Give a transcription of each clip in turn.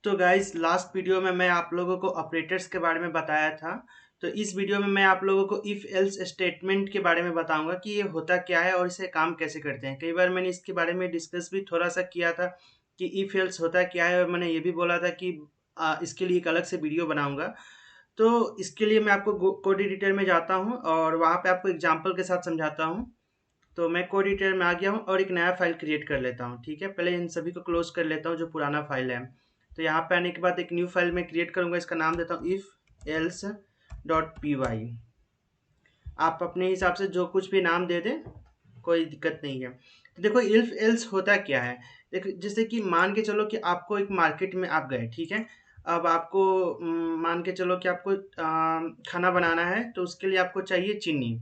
तो guys last video में मैं आप लोगों को ऑपरेटर्स के बारे में बताया था। तो इस वीडियो में मैं आप लोगों को इफ एल्स स्टेटमेंट के बारे में बताऊंगा कि ये होता क्या है और इसे काम कैसे करते हैं। कई बार मैंने इसके बारे में डिस्कस भी थोड़ा सा किया था कि इफ एल्स होता क्या है, और मैंने ये भी बोला था कि इसके लिए एक अलग से वीडियो बनाऊंगा। तो इसके लिए मैं आपको कोड एडिटर में जाता हूँ और वहाँ पे आपको एग्जाम्पल के साथ समझाता हूँ। तो मैं कोड एडिटर में आ गया हूँ और एक नया फाइल क्रिएट कर लेता हूँ। ठीक है, पहले इन सभी को क्लोज कर लेता हूँ जो पुराना फाइल है। तो यहाँ पे आने के बाद एक न्यू फाइल मैं क्रिएट करूँगा, इसका नाम देता हूँ if else dot P Y. आप अपने हिसाब से जो कुछ भी नाम दे दें, कोई दिक्कत नहीं है। तो देखो इफ एल्स होता क्या है। देखो जैसे कि मान के चलो कि आपको एक मार्केट में आप गए, ठीक है। अब आपको मान के चलो कि आपको खाना बनाना है, तो उसके लिए आपको चाहिए चीनी।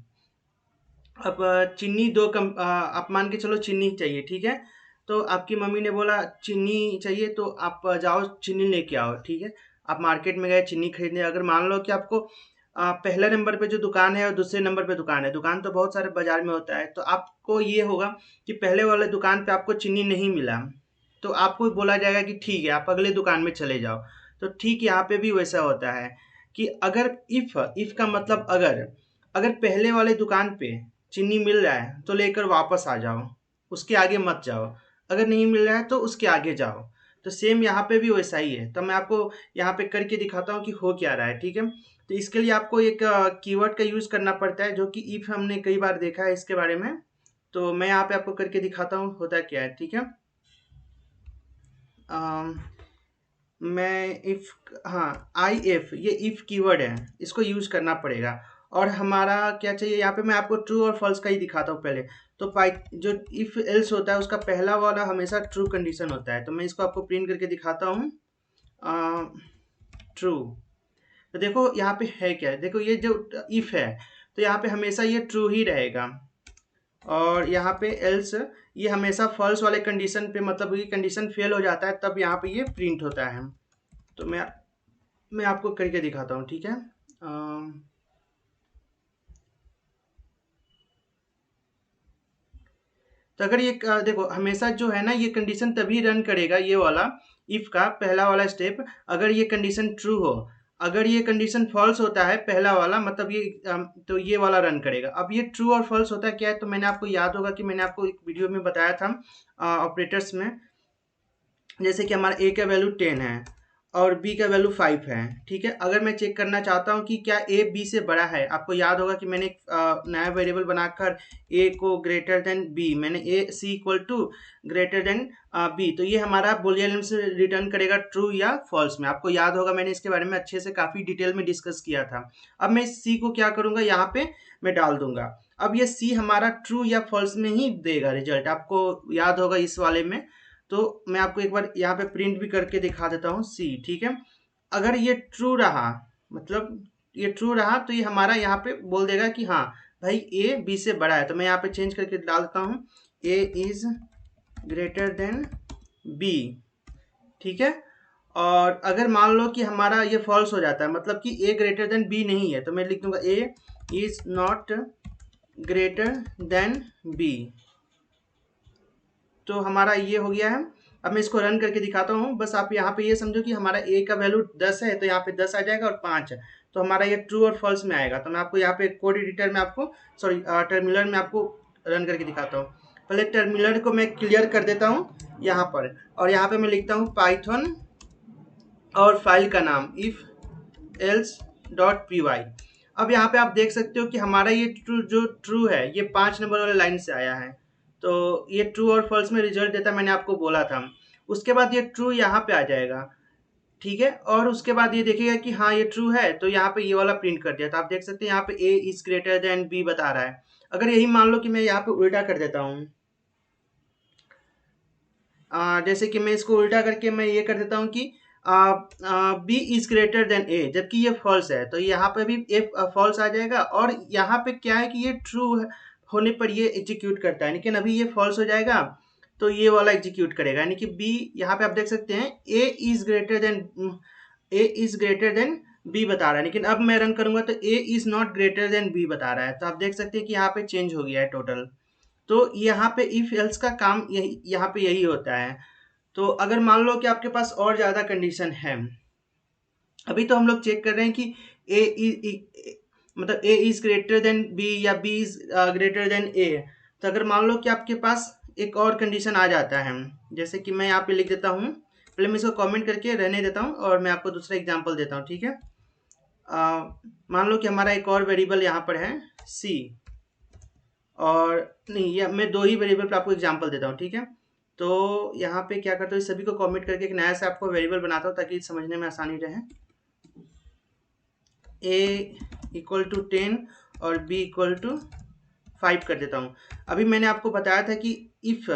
अब चीनी आप मान के चलो चीनी चाहिए, ठीक है। तो आपकी मम्मी ने बोला चीनी चाहिए, तो आप जाओ चीनी लेके आओ, ठीक है। आप मार्केट में गए चीनी खरीदने। अगर मान लो कि आपको पहले नंबर पे जो दुकान है और दूसरे नंबर पे दुकान है, दुकान तो बहुत सारे बाजार में होता है, तो आपको ये होगा कि पहले वाले दुकान पे आपको चीनी नहीं मिला, तो आपको बोला जाएगा कि ठीक है आप अगले दुकान में चले जाओ। तो ठीक यहाँ पे भी वैसा होता है कि अगर इफ का मतलब अगर अगर पहले वाले दुकान पे चीनी मिल रहा है तो लेकर वापस आ जाओ, उसके आगे मत जाओ। अगर नहीं मिल रहा है तो उसके आगे जाओ। तो सेम यहाँ पे भी वैसा ही है। तो मैं आपको यहाँ पे करके दिखाता हूँ कि हो क्या रहा है, ठीक है। तो इसके लिए आपको एक कीवर्ड का यूज करना पड़ता है, जो कि इफ हमने कई बार देखा है इसके बारे में। तो मैं यहाँ पे आपको करके दिखाता हूँ होता क्या है, ठीक है। अम, मैं इफ, हाँ आई एफ, ये इफ कीवर्ड है, इसको यूज करना पड़ेगा। और हमारा क्या चाहिए यहाँ पे, मैं आपको ट्रू और फॉल्स का ही दिखाता हूँ पहले। तो पाइ जो इफ एल्स होता है उसका पहला वाला हमेशा ट्रू कंडीशन होता है। तो मैं इसको आपको प्रिंट करके दिखाता हूँ। ट्रू। तो देखो यहाँ पे है क्या, देखो ये जो इफ है, तो यहाँ पे हमेशा ये ट्रू ही रहेगा। और यहाँ पे एल्स, ये हमेशा फॉल्स वाले कंडीशन पे, मतलब ये कंडीशन फेल हो जाता है तब यहाँ पे ये प्रिंट होता है। तो मैं आपको करके दिखाता हूँ, ठीक है। तो अगर ये देखो हमेशा जो है ना, ये कंडीशन तभी रन करेगा, ये वाला इफ का पहला वाला स्टेप, अगर ये कंडीशन ट्रू हो। अगर ये कंडीशन फॉल्स होता है पहला वाला, मतलब ये तो ये वाला रन करेगा। अब ये ट्रू और फॉल्स होता है क्या है, तो मैंने आपको याद होगा कि मैंने आपको एक वीडियो में बताया था ऑपरेटर्स में। जैसे कि हमारा ए का वैल्यू 10 है और बी का वैल्यू 5 है, ठीक है। अगर मैं चेक करना चाहता हूँ कि क्या ए बी से बड़ा है, आपको याद होगा कि मैंने एक नया वेरिएबल बनाकर ए को ग्रेटर देन बी, मैंने A C equal to greater then B. तो ये हमारा बुलियन से रिटर्न करेगा ट्रू या फॉल्स में। आपको याद होगा मैंने इसके बारे में अच्छे से काफ़ी डिटेल में डिस्कस किया था। अब मैं इस सी को क्या करूँगा, यहाँ पे मैं डाल दूंगा। अब ये सी हमारा ट्रू या फॉल्स में ही देगा रिजल्ट, आपको याद होगा इस वाले में। तो मैं आपको एक बार यहाँ पे प्रिंट भी करके दिखा देता हूँ सी, ठीक है। अगर ये ट्रू रहा, मतलब ये ट्रू रहा, तो ये हमारा यहाँ पे बोल देगा कि हाँ भाई ए बी से बड़ा है। तो मैं यहाँ पे चेंज करके डाल देता हूँ ए इज ग्रेटर देन बी, ठीक है। और अगर मान लो कि हमारा ये फॉल्स हो जाता है, मतलब कि ए ग्रेटर देन बी नहीं है, तो मैं लिख दूंगा A is not greater then B. तो हमारा ये हो गया है। अब मैं इसको रन करके दिखाता हूँ। बस आप यहाँ पे ये समझो कि हमारा ए का वैल्यू 10 है, तो यहाँ पे 10 आ जाएगा और 5 है, तो हमारा ये ट्रू और फॉल्स में आएगा। तो मैं आपको यहाँ पे कोड एडिटर में आपको, सॉरी टर्मिनल में आपको रन करके दिखाता हूँ। पहले टर्मिनल को मैं क्लियर कर देता हूँ यहाँ पर, और यहाँ पे मैं लिखता हूँ पाइथन और फाइल का नाम if else dot P Y. अब यहाँ पे आप देख सकते हो कि हमारा ये जो ट्रू है ये 5 नंबर वाले लाइन से आया है। तो ये ट्रू और फॉल्स में रिजल्ट देता, मैंने आपको बोला था। उसके बाद ये ट्रू यहाँ पे आ जाएगा, ठीक है। और उसके बाद ये देखिएगा कि हाँ ये ट्रू है, तो यहाँ पे ये वाला प्रिंट कर दिया। तो आप देख सकते हैं यहाँ पे ए इज ग्रेटर देन बी बता रहा है। अगर यही मान लो कि मैं यहाँ पे उल्टा कर देता हूँ, जैसे कि मैं इसको उल्टा करके मैं ये कर देता हूँ कि बी इज ग्रेटर देन ए, जबकि ये फॉल्स है, तो यहाँ पे भी ए फॉल्स आ जाएगा। और यहाँ पे क्या है कि ये ट्रू होने पर ये एग्जीक्यूट करता है, लेकिन अभी ये फॉल्स हो जाएगा तो ये वाला एग्जीक्यूट करेगा। यानी कि बी, यहाँ पे आप देख सकते हैं A is greater then B बता रहा है, लेकिन अब मैं रन करूंगा तो A is not greater then B बता रहा है। तो आप देख सकते हैं कि यहाँ पे चेंज हो गया है टोटल। तो यहाँ पे इफ एल्स का काम यही, यहाँ पे यही होता है। तो अगर मान लो कि आपके पास और ज़्यादा कंडीशन है, अभी तो हम लोग चेक कर रहे हैं कि मतलब ए इज ग्रेटर देन बी या बी इज ग्रेटर देन ए। तो अगर मान लो कि आपके पास एक और कंडीशन आ जाता है, जैसे कि मैं यहाँ पे लिख देता हूँ, पहले मैं इसको कमेंट करके रहने देता हूँ और मैं आपको दूसरा एग्जांपल देता हूँ, ठीक है। मान लो कि हमारा एक और वेरिएबल यहाँ पर है सी, और नहीं, या मैं दो ही वेरिएबल पे आपको एग्जांपल देता हूँ, ठीक है। तो यहाँ पे क्या करता हूँ, इस सभी को कमेंट करके एक नया से आपको वेरिएबल बनाता हूँ ताकि समझने में आसानी रहे। ए इक्वल टू 10 और बी इक्वल टू 5 कर देता हूँ। अभी मैंने आपको बताया था कि इफ़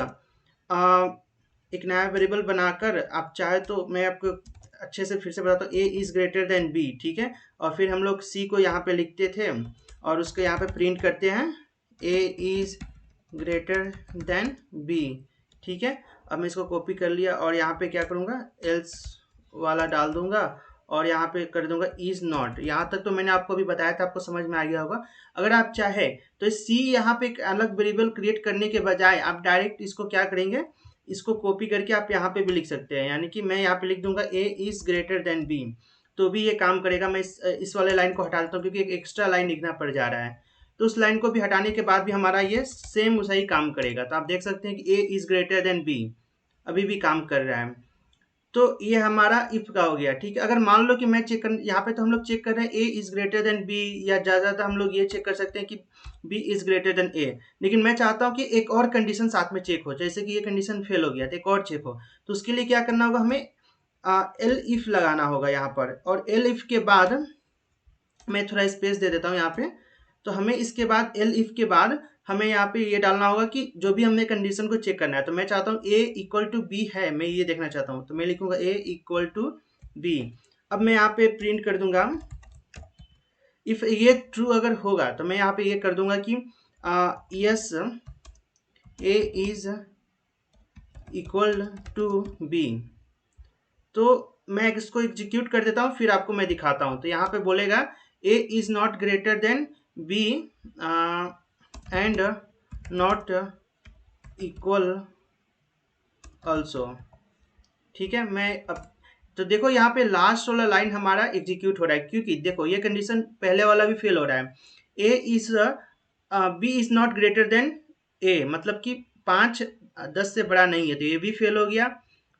एक नया वेरिएबल बनाकर आप चाहे तो मैं आपको अच्छे से फिर से बताता हूँ, A is greater then B, ठीक है। और फिर हम लोग सी को यहाँ पे लिखते थे और उसको यहाँ पे प्रिंट करते हैं, A is greater then B, ठीक है। अब मैं इसको कॉपी कर लिया और यहाँ पे क्या करूँगा, एल्स वाला डाल दूंगा और यहाँ पे कर दूंगा इज नॉट। यहाँ तक तो मैंने आपको अभी बताया था, आपको समझ में आ गया होगा। अगर आप चाहे तो सी यहाँ पे एक अलग वेरिएबल क्रिएट करने के बजाय आप डायरेक्ट इसको क्या करेंगे, इसको कॉपी करके आप यहाँ पे भी लिख सकते हैं। यानी कि मैं यहाँ पे लिख दूंगा A is greater then B, तो भी ये काम करेगा। मैं इस वाले लाइन को हटा देता हूँ क्योंकि एक एक्स्ट्रा लाइन लिखना पड़ जा रहा है। तो उस लाइन को भी हटाने के बाद भी हमारा ये सेम उसा ही काम करेगा। तो आप देख सकते हैं कि ए इज ग्रेटर देन बी अभी भी काम कर रहा है। तो ये हमारा इफ का हो गया, ठीक है। अगर मान लो कि मैं चेक कर, यहाँ पे तो हम लोग चेक कर रहे हैं A is greater then B, या ज़्यादातर हम लोग ये चेक कर सकते हैं कि बी इज ग्रेटर देन ए। लेकिन मैं चाहता हूँ कि एक और कंडीशन साथ में चेक हो, जैसे कि ये कंडीशन फेल हो गया तो एक और चेक हो। तो उसके लिए क्या करना होगा, हमें एल इफ लगाना होगा यहाँ पर। और एल इफ के बाद मैं थोड़ा स्पेस दे देता हूँ यहाँ पे। तो हमें इसके बाद एल इफ के बाद हमें यहाँ पे ये डालना होगा कि जो भी हमने कंडीशन को चेक करना है। तो मैं चाहता हूँ ए इक्वल टू बी है, मैं ये देखना चाहता हूँ, तो मैं लिखूंगा ए इक्वल टू बी। अब मैं यहाँ पे प्रिंट कर दूंगा, इफ ये ट्रू अगर होगा तो मैं यहाँ पे ये कर दूंगा कि yes A is equal to B. तो मैं इसको एग्जीक्यूट कर देता हूँ, फिर आपको मैं दिखाता हूँ। तो यहाँ पे बोलेगा A is not greater then B and not equal also, ठीक है। मैं अब तो देखो यहाँ पे लास्ट वाला लाइन हमारा एग्जीक्यूट हो रहा है, क्योंकि देखो ये कंडीशन पहले वाला भी फेल हो रहा है। A is B is not greater than A, मतलब कि 5 10 से बड़ा नहीं है, तो ये भी फेल हो गया।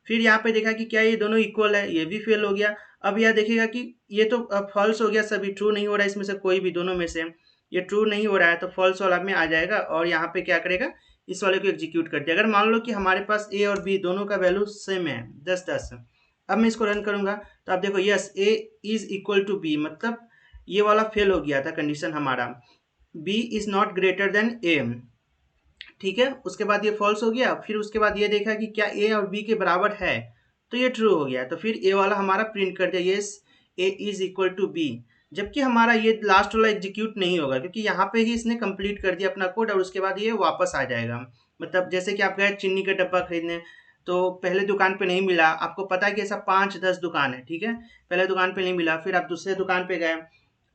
फिर यहाँ पे देखा कि क्या ये दोनों इक्वल है, ये भी फेल हो गया। अब यह देखिएगा कि ये तो फॉल्स हो गया, सभी ट्रू नहीं हो रहा है इसमें से कोई भी, दोनों में से ये ट्रू नहीं हो रहा है, तो फॉल्स वाला में आ जाएगा और यहाँ पे क्या करेगा, इस वाले को एग्जीक्यूट कर दिया। अगर मान लो कि हमारे पास ए और बी दोनों का वैल्यू सेम है 10-10, अब मैं इसको रन करूंगा तो आप देखो yes A is equal to B, मतलब ये वाला फेल हो गया था कंडीशन हमारा, B is not greater than A, ठीक है। उसके बाद ये फॉल्स हो गया। फिर उसके बाद ये देखा कि क्या ए और बी के बराबर है, तो ये ट्रू हो गया। तो फिर ए वाला हमारा प्रिंट कर दिया yes A is equal to B, जबकि हमारा ये लास्ट वाला एग्जीक्यूट नहीं होगा क्योंकि यहाँ पे ही इसने कंप्लीट कर दिया अपना कोड और उसके बाद ये वापस आ जाएगा। मतलब जैसे कि आप गए चीनी का डब्बा खरीदने, तो पहले दुकान पे नहीं मिला, आपको पता है कि ऐसा 5-10 दुकान है, ठीक है। पहले दुकान पे नहीं मिला, फिर आप दूसरे दुकान पे गए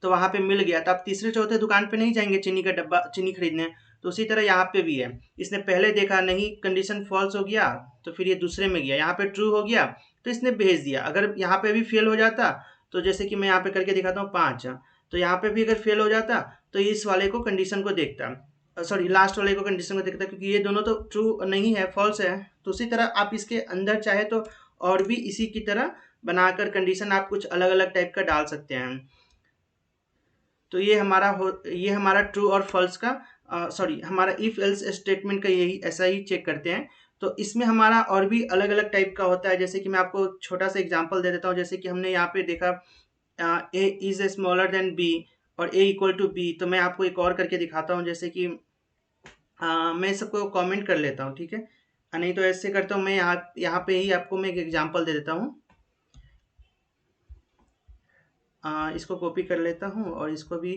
तो वहाँ पे मिल गया, तो आप तीसरे चौथे दुकान पे नहीं जाएंगे चीनी का डब्बा चीनी खरीदने। तो उसी तरह यहाँ पे भी है, इसने पहले देखा नहीं, कंडीशन फॉल्स हो गया, तो फिर ये दूसरे में गया, यहाँ पे ट्रू हो गया तो इसने भेज दिया। अगर यहाँ पे भी फेल हो जाता, तो जैसे कि मैं यहाँ पे करके दिखाता हूँ 5, तो यहाँ पे भी अगर फेल हो जाता तो इस वाले को कंडीशन को देखता, सॉरी लास्ट वाले को कंडीशन को देखता, क्योंकि ये दोनों तो ट्रू नहीं है, फॉल्स है। तो उसी तरह आप इसके अंदर चाहे तो और भी इसी की तरह बनाकर कंडीशन आप कुछ अलग अलग टाइप का डाल सकते हैं। तो ये हमारा ट्रू और फॉल्स का सॉरी हमारा इफ एल्स स्टेटमेंट का यही ऐसा ही चेक करते हैं। तो इसमें हमारा और भी अलग अलग टाइप का होता है, जैसे कि मैं आपको छोटा सा एग्जांपल दे देता हूँ। जैसे कि हमने यहाँ पे देखा ए इज स्मॉलर देन बी और ए इक्वल टू बी, तो मैं आपको एक और करके दिखाता हूँ। जैसे कि मैं सबको कमेंट कर लेता हूँ, ठीक है। नहीं तो ऐसे करता हूँ, मैं यहाँ यहाँ पे ही आपको मैं एक एग्जांपल दे देता हूँ। इसको कॉपी कर लेता हूँ और इसको भी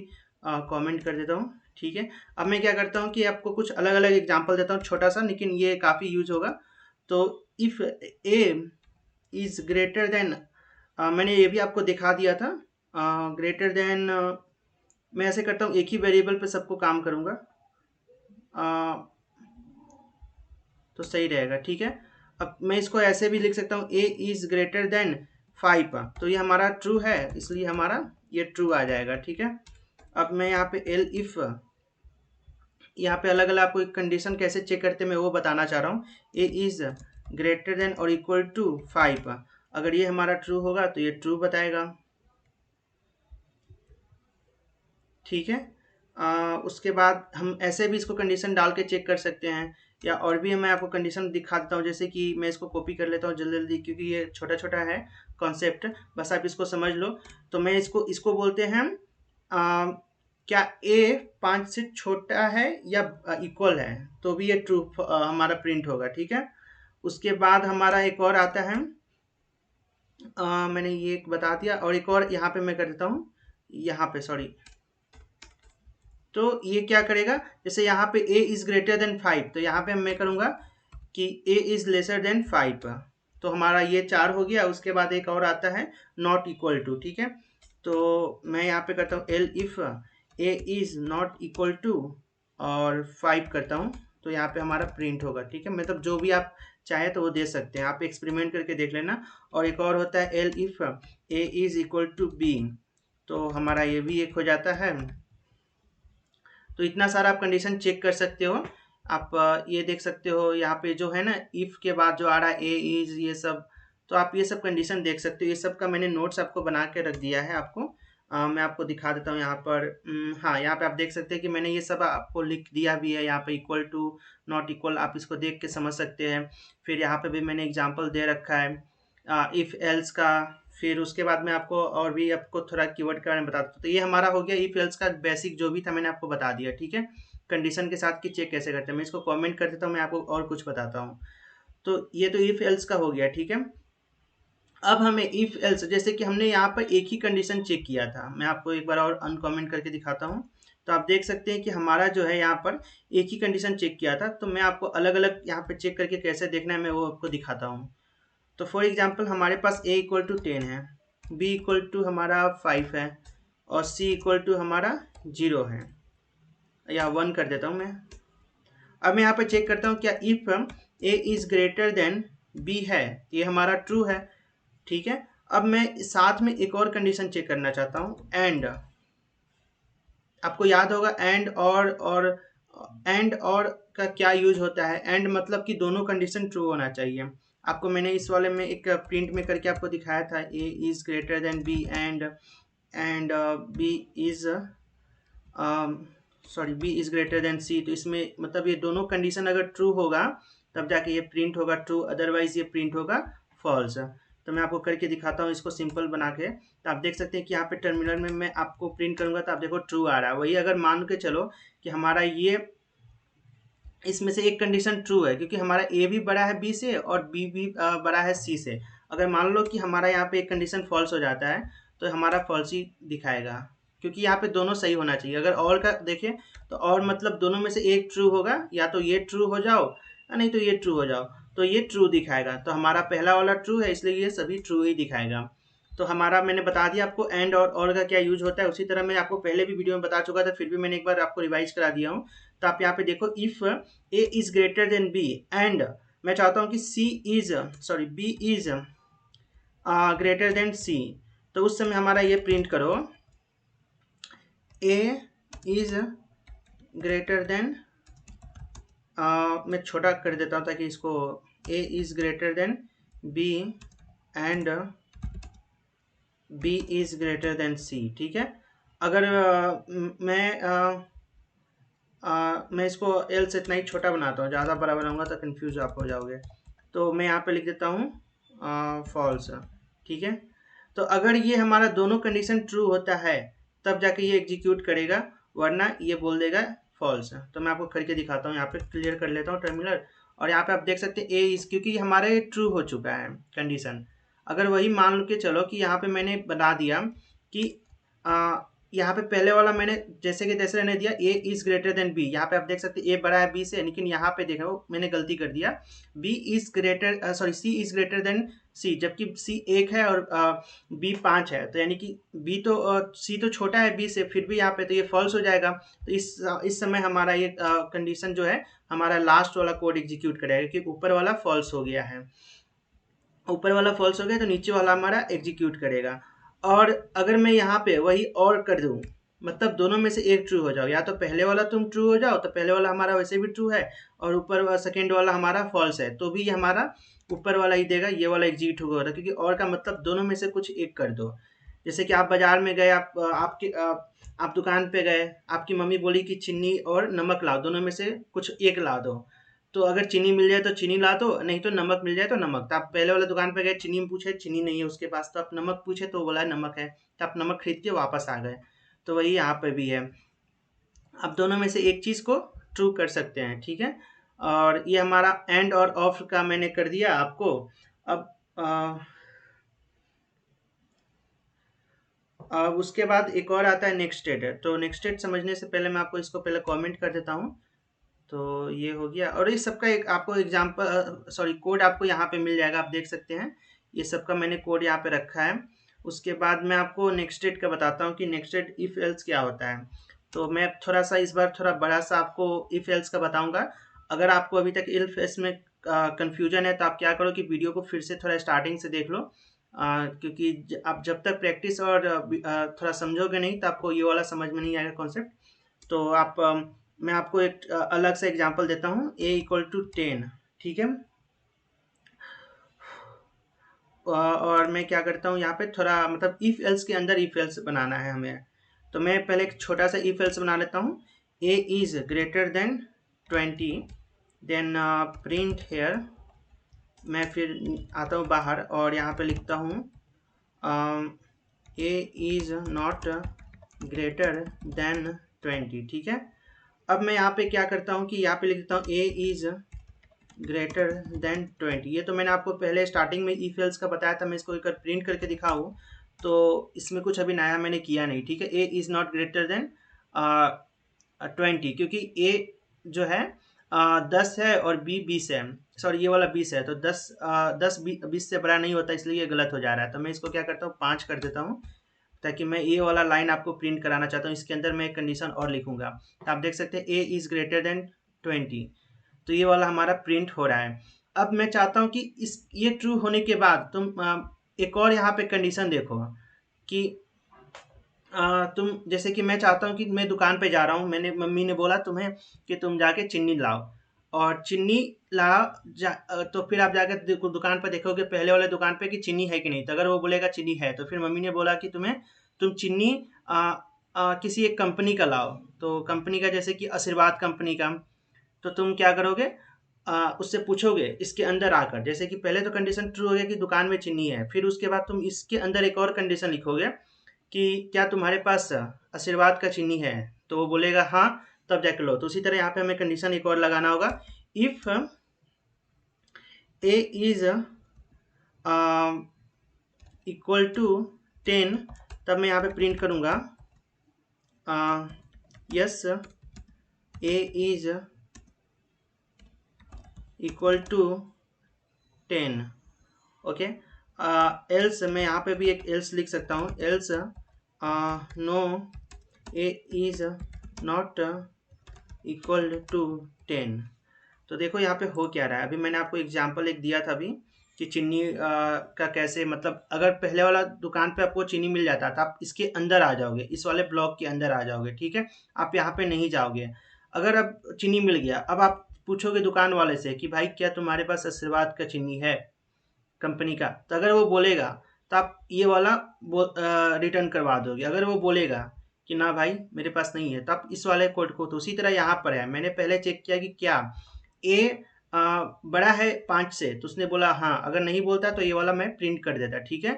कमेंट कर देता हूँ, ठीक है। अब मैं क्या करता हूँ कि आपको कुछ अलग अलग एग्जांपल देता हूँ, छोटा सा, लेकिन ये काफ़ी यूज होगा। तो if A is greater then, मैंने ये भी आपको दिखा दिया था, ग्रेटर देन, मैं ऐसे करता हूँ एक ही वेरिएबल पे सबको काम करूँगा, तो सही रहेगा, ठीक है। अब मैं इसको ऐसे भी लिख सकता हूँ ए इज ग्रेटर देन 5, तो ये हमारा ट्रू है, इसलिए हमारा ये ट्रू आ जाएगा। ठीक है, अब मैं यहाँ पे एल इफ, यहाँ पे अलग अलग आपको कंडीशन कैसे चेक करते हैं मैं वो बताना चाह रहा हूँ। ए इज ग्रेटर देन और इक्वल टू 5, अगर ये हमारा ट्रू होगा तो ये ट्रू बताएगा। ठीक है, उसके बाद हम ऐसे भी इसको कंडीशन डाल के चेक कर सकते हैं, या और भी मैं आपको कंडीशन दिखा देता हूँ। जैसे कि मैं इसको कॉपी कर लेता हूँ जल्दी जल्दी, क्योंकि ये छोटा छोटा है कॉन्सेप्ट, बस आप इसको समझ लो। तो मैं इसको इसको बोलते हैं क्या ए 5 से छोटा है या इक्वल है, तो भी ये ट्रू हमारा प्रिंट होगा। ठीक है, उसके बाद हमारा एक और आता है, मैंने ये एक बता दिया, और एक और यहाँ पे मैं कर देता हूँ, यहाँ पे सॉरी। तो ये क्या करेगा, जैसे यहाँ पे a इज ग्रेटर देन 5, तो यहाँ पे मैं करूँगा कि a इज लेसर देन 5, तो हमारा ये 4 हो गया। उसके बाद एक और आता है नॉट इक्वल टू। ठीक है, तो मैं यहाँ पे करता हूँ elif a is not equal to और 5 करता हूँ, तो यहाँ पे हमारा प्रिंट होगा। ठीक है, मतलब जो भी आप चाहे तो वो दे सकते हैं, आप एक्सपेरिमेंट करके देख लेना। और एक और होता है elif a is equal to b, तो हमारा ये भी एक हो जाता है। तो इतना सारा आप कंडीशन चेक कर सकते हो। आप ये देख सकते हो यहाँ पे जो है ना, इफ के बाद जो आ रहा है ए इज, ये सब, तो आप ये सब कंडीशन देख सकते हो। ये सब का मैंने नोट्स आपको बना के रख दिया है आपको। मैं आपको दिखा देता हूँ यहाँ पर। हाँ, यहाँ पे आप देख सकते हैं कि मैंने ये सब आपको लिख दिया भी है। यहाँ पे इक्वल टू, नॉट इक्वल, आप इसको देख के समझ सकते हैं। फिर यहाँ पे भी मैंने एग्जाम्पल दे रखा है इफ एल्स का। फिर उसके बाद मैं आपको और भी आपको थोड़ा कीवर्ड के बारे में बताता हूँ। तो ये हमारा हो गया इफ एल्स का बेसिक, जो भी था मैंने आपको बता दिया। ठीक है, कंडीशन के साथ कि चेक कैसे करते हैं। मैं इसको कमेंट कर देता हूँ, मैं आपको और कुछ बताता हूँ। तो ये तो इफ एल्स का हो गया। ठीक है, अब हमें इफ एल्स, जैसे कि हमने यहाँ पर एक ही कंडीशन चेक किया था, मैं आपको एक बार और अनकमेंट करके दिखाता हूँ। तो आप देख सकते हैं कि हमारा जो है यहाँ पर एक ही कंडीशन चेक किया था। तो मैं आपको अलग अलग यहाँ पे चेक करके कैसे देखना है मैं वो आपको दिखाता हूँ। तो फॉर एग्जाम्पल हमारे पास a इक्वल टू 10 है, b इक्वल टू हमारा 5 है, और c इक्वल टू हमारा 0 है, या 1 कर देता हूँ मैं। अब मैं यहाँ पे चेक करता हूँ क्या if a is greater then b है, ये हमारा ट्रू है। ठीक है, अब मैं साथ में एक और कंडीशन चेक करना चाहता हूँ, एंड। आपको याद होगा एंड और का क्या यूज होता है। एंड मतलब कि दोनों कंडीशन ट्रू होना चाहिए। आपको मैंने इस वाले में एक प्रिंट में करके आपको दिखाया था, A is greater then B and B is sorry B is greater then C. तो इसमें मतलब ये दोनों कंडीशन अगर ट्रू होगा तब जाके ये प्रिंट होगा ट्रू, अदरवाइज ये प्रिंट होगा फॉल्स। तो मैं आपको करके दिखाता हूँ इसको सिंपल बना के। तो आप देख सकते हैं कि यहाँ पे टर्मिनल में मैं आपको प्रिंट करूंगा तो आप देखो ट्रू आ रहा है। वही अगर मान के चलो कि हमारा ये इसमें से एक कंडीशन ट्रू है, क्योंकि हमारा ए भी बड़ा है बी से और बी भी बड़ा है सी से। अगर मान लो कि हमारा यहाँ पे एक कंडीशन फॉल्स हो जाता है तो हमारा फॉल्स ही दिखाएगा, क्योंकि यहाँ पे दोनों सही होना चाहिए। अगर और का देखें तो और मतलब दोनों में से एक ट्रू होगा, या तो ये ट्रू हो जाओ या नहीं तो ये ट्रू हो जाओ, तो ये ट्रू दिखाएगा। तो हमारा पहला वाला ट्रू है, इसलिए ये सभी ट्रू ही दिखाएगा। तो हमारा मैंने बता दिया आपको एंड और का क्या यूज होता है। उसी तरह मैं आपको पहले भी वीडियो में बता चुका था, फिर भी मैंने एक बार आपको रिवाइज करा दिया हूँ। तो आप यहाँ पे देखो, if A is greater then B and मैं चाहता हूँ कि B is greater then C, तो उस समय हमारा ये प्रिंट करो, ए इज ग्रेटर देन, मैं छोटा कर देता हूँ ताकि इसको, A is greater then B and B is greater then C. ठीक है, अगर मैं इसको एल से इतना ही छोटा बनाता हूँ, ज़्यादा बड़ा बनाऊंगा तो कंफ्यूज आप हो जाओगे। तो मैं यहाँ पे लिख देता हूँ फॉल्स। ठीक है, तो अगर ये हमारा दोनों कंडीशन ट्रू होता है तब जाके ये एग्जीक्यूट करेगा, वरना ये बोल देगा फॉल्स। तो मैं आपको करके दिखाता हूँ, यहाँ पे क्लियर कर लेता हूँ टर्मिनल। और यहाँ पे आप देख सकते हैं ए इस, क्योंकि हमारा ये ट्रू हो चुका है कंडीशन। अगर वही मान के चलो कि यहाँ पे मैंने बना दिया कि यहाँ पे पहले वाला मैंने जैसे कि तैसे रहने दिया, ए इज ग्रेटर देन बी। यहाँ पे आप देख सकते हैं ए बड़ा है बी से, लेकिन यहाँ पे देखो मैंने गलती कर दिया, B is greater sorry C is greater then C, जबकि सी 1 है और बी 5 है, तो यानी कि बी तो सी तो छोटा है बी से, फिर भी यहाँ पे तो ये फॉल्स हो जाएगा। तो इस समय हमारा ये कंडीशन जो है, हमारा लास्ट वाला कोड एग्जीक्यूट करेगा, क्योंकि ऊपर वाला फॉल्स हो गया है। ऊपर वाला फॉल्स हो गया तो नीचे वाला हमारा एग्जीक्यूट करेगा। और अगर मैं यहाँ पे वही और कर दूँ, मतलब दोनों में से एक ट्रू हो जाओ, या तो पहले वाला तुम ट्रू हो जाओ, तो पहले वाला हमारा वैसे भी ट्रू है, और ऊपर सेकेंड वाला हमारा फॉल्स है, तो भी ये हमारा ऊपर वाला ही देगा, ये वाला एग्जीक्यूट होगा, क्योंकि और का मतलब दोनों में से कुछ एक कर दो। जैसे कि आप बाजार में गए, आप दुकान पे गए, आपकी मम्मी बोली कि चीनी और नमक लाओ, दोनों में से कुछ एक ला दो। तो अगर चीनी मिल जाए तो चीनी ला दो, नहीं तो नमक मिल जाए तो नमक। तो आप पहले वाले दुकान पे गए, चीनी पूछे, चीनी नहीं है उसके पास, तो आप नमक पूछे तो बोला नमक है, तो आप नमक खरीद के वापस आ गए। तो वही यहाँ पे भी है, आप दोनों में से एक चीज़ को ट्रू कर सकते हैं, ठीक है। और ये हमारा एंड और ऑफ का मैंने कर दिया आपको। अब अब उसके बाद एक और आता है नेक्स्टेड। तो नेक्स्टेड समझने से पहले मैं आपको इसको पहले कमेंट कर देता हूँ। तो ये हो गया, और इस सबका एक आपको एग्जांपल सॉरी कोड आपको यहाँ पे मिल जाएगा, आप देख सकते हैं ये सबका मैंने कोड यहाँ पे रखा है। उसके बाद मैं आपको नेक्स्टेड का बताता हूँ कि नेक्स्टेड इफ एल्स क्या होता है। तो मैं थोड़ा सा इस बार थोड़ा बड़ा सा आपको इफ एल्स का बताऊंगा। अगर आपको अभी तक इफ एल्स में कंफ्यूजन है तो आप क्या करो कि वीडियो को फिर से थोड़ा स्टार्टिंग से देख लो, क्योंकि आप जब तक प्रैक्टिस और थोड़ा समझोगे नहीं तो आपको ये वाला समझ में नहीं आएगा कॉन्सेप्ट। तो आप मैं आपको एक अलग से एग्जांपल देता हूँ, a इक्वल टू 10, ठीक है। और मैं क्या करता हूँ यहाँ पे थोड़ा मतलब इफ एल्स के अंदर इफ एल्स बनाना है हमें। तो मैं पहले एक छोटा सा इफ एल्स बना लेता हूँ, a is greater then 20, then print here. मैं फिर आता हूँ बाहर और यहाँ पे लिखता हूँ a is not greater then 20, ठीक है। अब मैं यहाँ पे क्या करता हूँ कि यहाँ पे लिख देता हूँ a इज ग्रेटर देन 20। ये तो मैंने आपको पहले स्टार्टिंग में इफ एल्स का बताया था, मैं इसको एक प्रिंट करके दिखाऊँ तो इसमें कुछ अभी नया मैंने किया नहीं, ठीक है। a is not greater then 20, क्योंकि a जो है 10 है और b 20 है, सॉरी ये वाला 20 है, तो 10 से बड़ा नहीं होता, इसलिए ये गलत हो जा रहा है। तो मैं इसको क्या करता हूँ 5 कर देता हूँ, ताकि मैं ये वाला लाइन आपको प्रिंट कराना चाहता हूँ। इसके अंदर मैं एक कंडीशन और लिखूंगा, तो आप देख सकते हैं a इज ग्रेटर देन 20, तो ये वाला हमारा प्रिंट हो रहा है। अब मैं चाहता हूँ कि इस ये ट्रू होने के बाद तुम एक और यहाँ पे कंडीशन देखो कि तुम जैसे कि मैं चाहता हूँ कि मैं दुकान पे जा रहा हूँ, मैंने मम्मी ने बोला तुम्हें कि तुम जाके चीनी लाओ, और चीनी ला तो फिर आप जाकर दुकान पर देखोगे पहले वाले दुकान पे कि चीनी है कि नहीं। तो अगर वो बोलेगा चीनी है, तो फिर मम्मी ने बोला कि तुम चीनी किसी एक कंपनी का लाओ, तो कंपनी का जैसे कि आशीर्वाद कंपनी का। तो तुम क्या करोगे, उससे पूछोगे इसके अंदर आकर, जैसे कि पहले तो कंडीशन ट्रू हो गया कि दुकान में चीनी है, फिर उसके बाद तुम इसके अंदर एक और कंडीशन लिखोगे कि क्या तुम्हारे पास आशीर्वाद का चीनी है, तो वो बोलेगा हाँ, तब जाकर लो। तो उसी तरह यहाँ पे हमें कंडीशन एक और लगाना होगा, if A is equal to 10, तब मैं यहाँ पे प्रिंट करूँगा yes A is equal to 10, okay. Else मैं यहाँ पे भी एक एल्स लिख सकता हूँ, else no A is not equal to 10। तो देखो यहाँ पे हो क्या रहा है, अभी मैंने आपको एग्जांपल एक दिया था अभी कि चीनी का कैसे, मतलब अगर पहले वाला दुकान पे आपको चीनी मिल जाता तो आप इसके अंदर आ जाओगे, इस वाले ब्लॉक के अंदर आ जाओगे, ठीक है। आप यहाँ पे नहीं जाओगे। अगर अब चीनी मिल गया, अब आप पूछोगे दुकान वाले से कि भाई क्या तुम्हारे पास आशीर्वाद का चीनी है कंपनी का, तो अगर वो बोलेगा तो आप ये वाला रिटर्न करवा दोगे। अगर वो बोलेगा कि ना भाई मेरे पास नहीं है, तो आप इस वाले कोड को, तो उसी तरह यहाँ पर है, मैंने पहले चेक किया कि क्या ए बड़ा है 5 से, तो उसने बोला हाँ, अगर नहीं बोलता तो ये वाला मैं प्रिंट कर देता, ठीक है।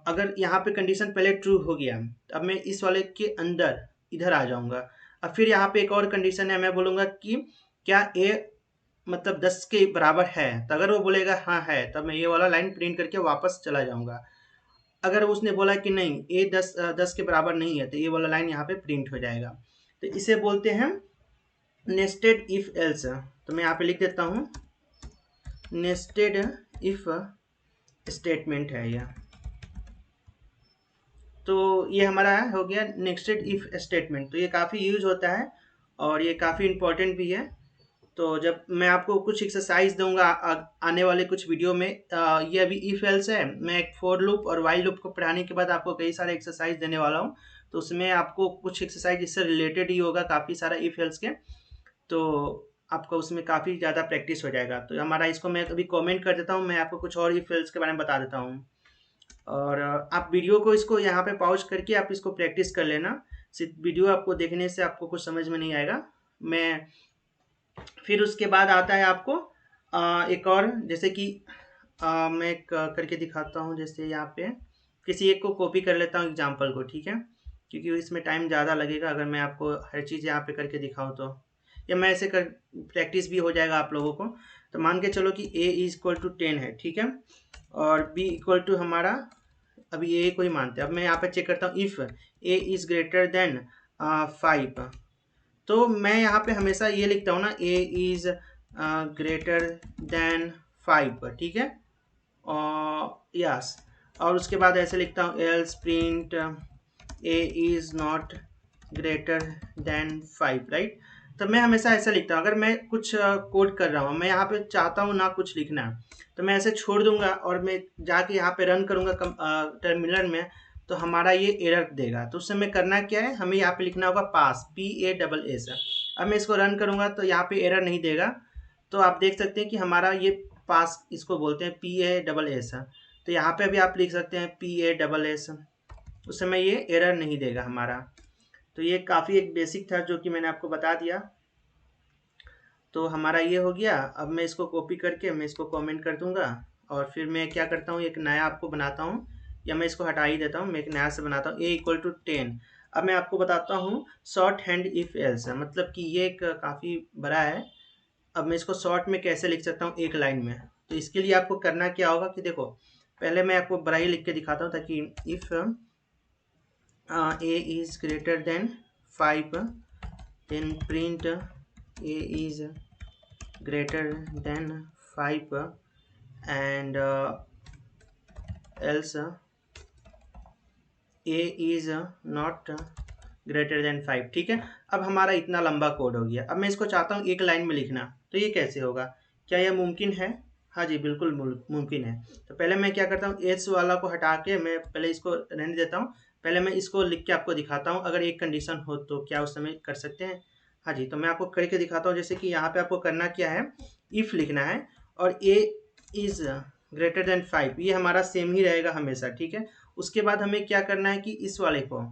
अगर यहाँ पे कंडीशन पहले ट्रू हो गया, अब मैं इस वाले के अंदर इधर आ जाऊंगा। अब फिर यहाँ पे एक और कंडीशन है, मैं बोलूँगा कि क्या ए मतलब 10 के बराबर है, तो अगर वो बोलेगा हाँ है, तब मैं ये वाला लाइन प्रिंट करके वापस चला जाऊंगा। अगर उसने बोला कि नहीं ए 10 के बराबर नहीं है, तो ये वाला लाइन यहाँ पे प्रिंट हो जाएगा। तो इसे बोलते हैं नेस्टेड इफ एल्स। तो मैं यहाँ पे लिख देता हूँ नेस्टेड इफ स्टेटमेंट है यह। तो ये हमारा हो गया नेस्टेड इफ स्टेटमेंट। तो ये काफ़ी यूज होता है और ये काफ़ी इम्पोर्टेंट भी है। तो जब मैं आपको कुछ एक्सरसाइज दूंगा आने वाले कुछ वीडियो में, ये अभी इफ एल्स है, मैं एक फॉर लूप और वाइल लूप को पढ़ाने के बाद आपको कई सारे एक्सरसाइज देने वाला हूँ। तो उसमें आपको कुछ एक्सरसाइज इससे रिलेटेड ही होगा, काफ़ी सारा इफ एल्स के। तो आपका उसमें काफ़ी ज़्यादा प्रैक्टिस हो जाएगा। तो हमारा इसको मैं अभी कमेंट कर देता हूँ, मैं आपको कुछ और इफ एल्स के बारे में बता देता हूँ। और आप वीडियो को इसको यहाँ पे पॉज करके आप इसको प्रैक्टिस कर लेना। सिर्फ वीडियो आपको देखने से आपको कुछ समझ में नहीं आएगा। मैं फिर उसके बाद आता है आपको एक और, जैसे कि मैं करके दिखाता हूँ। जैसे यहाँ पे किसी एक को कॉपी कर लेता हूँ एग्जाम्पल को, ठीक है, क्योंकि इसमें टाइम ज़्यादा लगेगा अगर मैं आपको हर चीज़ यहाँ पे करके दिखाऊँ तो, या मैं ऐसे कर प्रैक्टिस भी हो जाएगा आप लोगों को। तो मान के चलो कि a इक्वल टू 10 है, ठीक है, और b इक्वल टू हमारा, अभी a को ही मानते हैं। अब मैं यहाँ पे चेक करता हूँ if a is greater then 5। तो मैं यहाँ पे हमेशा ये लिखता हूँ ना, a इज़ ग्रेटर देन 5, ठीक है, यस। और उसके बाद ऐसे लिखता हूँ else print a is not greater then 5, right. तो मैं हमेशा ऐसा लिखता हूँ। अगर मैं कुछ कोड कर रहा हूँ, मैं यहाँ पे चाहता हूँ ना कुछ लिखना, तो मैं ऐसे छोड़ दूंगा और मैं जाके यहाँ पे रन करूँगा टर्मिनल में, तो हमारा ये एरर देगा। तो उस समय करना क्या है, हमें यहाँ पे लिखना होगा पास, PASS। अब मैं इसको रन करूँगा तो यहाँ पे एरर नहीं देगा। तो आप देख सकते हैं कि हमारा ये पास, इसको बोलते हैं PASS। तो यहाँ पे भी आप लिख सकते हैं PASS, उस समय ये एरर नहीं देगा हमारा। तो ये काफ़ी एक बेसिक था जो कि मैंने आपको बता दिया। तो हमारा ये हो गया। अब मैं इसको कॉपी करके मैं इसको कमेंट कर दूंगा, और फिर मैं क्या करता हूँ, एक नया आपको बनाता हूँ, या मैं इसको हटा ही देता हूँ, मैं एक नया से बनाता हूँ a इक्वल टू 10। अब मैं आपको बताता हूँ शॉर्ट हैंड इफ एल्स, मतलब कि ये एक काफ़ी बड़ा है। अब मैं इसको शॉर्ट में कैसे लिख सकता हूँ एक लाइन में। तो इसके लिए आपको करना क्या होगा कि देखो, पहले मैं आपको बड़ा ही लिख के दिखाता हूँ, ताकि if a is greater than 5, then print a is greater than 5 and else a is not greater than 5, ठीक है। अब हमारा इतना लंबा कोड हो गया। अब मैं इसको चाहता हूँ एक लाइन में लिखना, तो ये कैसे होगा, क्या यह मुमकिन है? हाँ जी, बिल्कुल मुमकिन है। तो पहले मैं क्या करता हूँ, एस वाला को हटा के मैं पहले इसको रहने देता हूँ। पहले मैं इसको लिख के आपको दिखाता हूँ, अगर एक कंडीशन हो तो क्या उस समय कर सकते हैं। हाँ जी, तो मैं आपको करके दिखाता हूँ। जैसे कि यहाँ पे आपको करना क्या है, इफ़ लिखना है और a इज़ ग्रेटर देन 5, ये हमारा सेम ही रहेगा हमेशा, ठीक है। उसके बाद हमें क्या करना है कि इस वाले को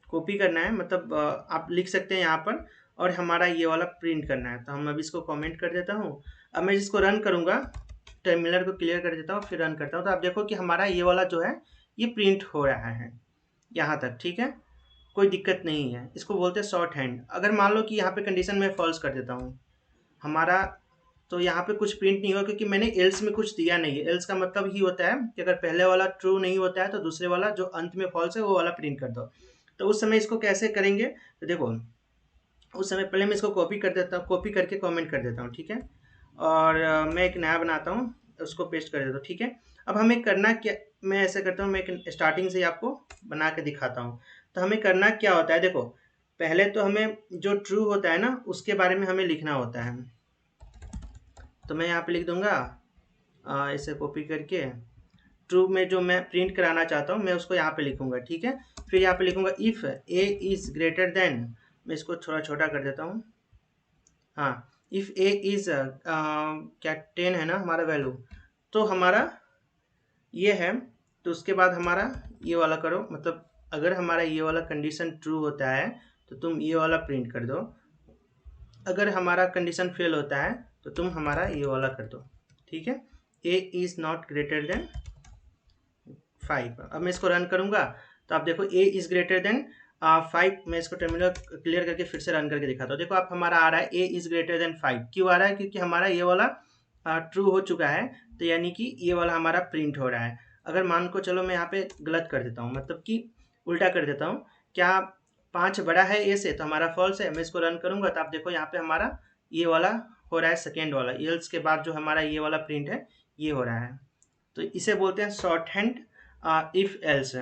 कॉपी करना है, मतलब आप लिख सकते हैं यहाँ पर, और हमारा ये वाला प्रिंट करना है। तो हम अभी इसको कमेंट कर देता हूँ। अब मैं इसको रन करूँगा, टर्मिनल को क्लियर कर देता हूँ, फिर रन करता हूँ। तो आप देखो कि हमारा ये वाला जो है ये प्रिंट हो रहा है यहाँ तक, ठीक है, कोई दिक्कत नहीं है। इसको बोलते हैं शॉर्ट हैंड। अगर मान लो कि यहाँ पे कंडीशन में फॉल्स कर देता हूँ हमारा, तो यहाँ पे कुछ प्रिंट नहीं होगा, क्योंकि मैंने एल्स में कुछ दिया नहीं है। एल्स का मतलब ही होता है कि अगर पहले वाला ट्रू नहीं होता है तो दूसरे वाला जो अंत में फॉल्स है वो वाला प्रिंट कर दो। तो उस समय इसको कैसे करेंगे, तो देखो उस समय पहले मैं इसको कॉपी कर देता हूँ, कॉपी करके कमेंट कर देता हूँ, ठीक है, और मैं एक नया बनाता हूँ, उसको पेस्ट कर देता हूँ, ठीक है। अब हमें करना क्या, मैं ऐसे करता हूँ, मैं एक स्टार्टिंग से ही आपको बना के दिखाता हूँ। तो हमें करना क्या होता है, देखो पहले तो हमें जो ट्रू होता है ना उसके बारे में हमें लिखना होता है। तो मैं यहाँ पे लिख दूंगा, इसे कॉपी करके ट्रू में जो मैं प्रिंट कराना चाहता हूँ मैं उसको यहाँ पे लिखूंगा, ठीक है। फिर यहाँ पे लिखूंगा if a is greater then, मैं इसको थोड़ा छोटा कर देता हूँ, हाँ, इफ़ a इज़ क्या 10 है ना हमारा वैल्यू, तो हमारा ये है। तो उसके बाद हमारा ये वाला करो, मतलब अगर हमारा ये वाला कंडीशन ट्रू होता है तो तुम ये वाला प्रिंट कर दो, अगर हमारा कंडीशन फेल होता है तो तुम हमारा ये वाला कर दो, ठीक है। a is not greater then 5। अब मैं इसको रन करूंगा तो आप देखो a इज़ ग्रेटर देन 5। मैं इसको टर्मिनल क्लियर करके फिर से रन करके दिखाता हूँ। देखो आप हमारा आ रहा है a इज़ ग्रेटर देन 5। क्यों आ रहा है, क्योंकि हमारा ये वाला ट्रू हो चुका है, तो यानी कि ये वाला हमारा प्रिंट हो रहा है। अगर मान को चलो मैं यहाँ पे गलत कर देता हूँ, मतलब कि उल्टा कर देता हूँ, क्या 5 बड़ा है ए से, तो हमारा फॉल्स है। मैं इसको रन करूँगा तो आप देखो यहाँ पे हमारा ये वाला हो रहा है, सेकेंड वाला एल्स के बाद जो हमारा ये वाला प्रिंट है ये हो रहा है। तो इसे बोलते हैं शॉर्ट हैंड इफ एल्स।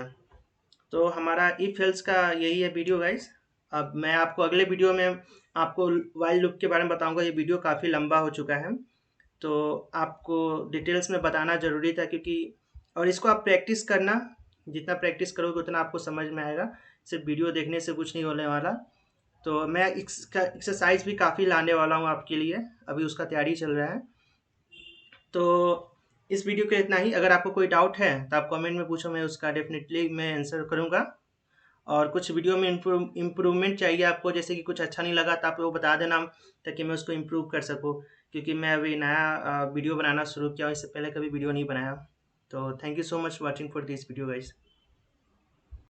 तो हमारा इफ एल्स का यही है वीडियो गाइस। अब मैं आपको अगले वीडियो में आपको वाइल लूप के बारे में बताऊंगा। ये वीडियो काफ़ी लंबा हो चुका है, तो आपको डिटेल्स में बताना ज़रूरी था, क्योंकि और इसको आप प्रैक्टिस करना, जितना प्रैक्टिस करोगे उतना आपको समझ में आएगा। सिर्फ वीडियो देखने से कुछ नहीं होने वाला। तो मैं इसका एक्सरसाइज भी काफ़ी लाने वाला हूँ आपके लिए, अभी उसका तैयारी चल रहा है। तो इस वीडियो के इतना ही। अगर आपको कोई डाउट है तो आप कमेंट में पूछो, मैं उसका डेफिनेटली मैं आंसर करूँगा। और कुछ वीडियो में इम्प्रूवमेंट चाहिए आपको, जैसे कि कुछ अच्छा नहीं लगा तो आप वो बता देना, ताकि मैं उसको इम्प्रूव कर सकूँ। क्योंकि मैं अभी नया वीडियो बनाना शुरू किया हूँ, इससे पहले कभी वीडियो नहीं बनाया। तो thank you so much watching for this video guys.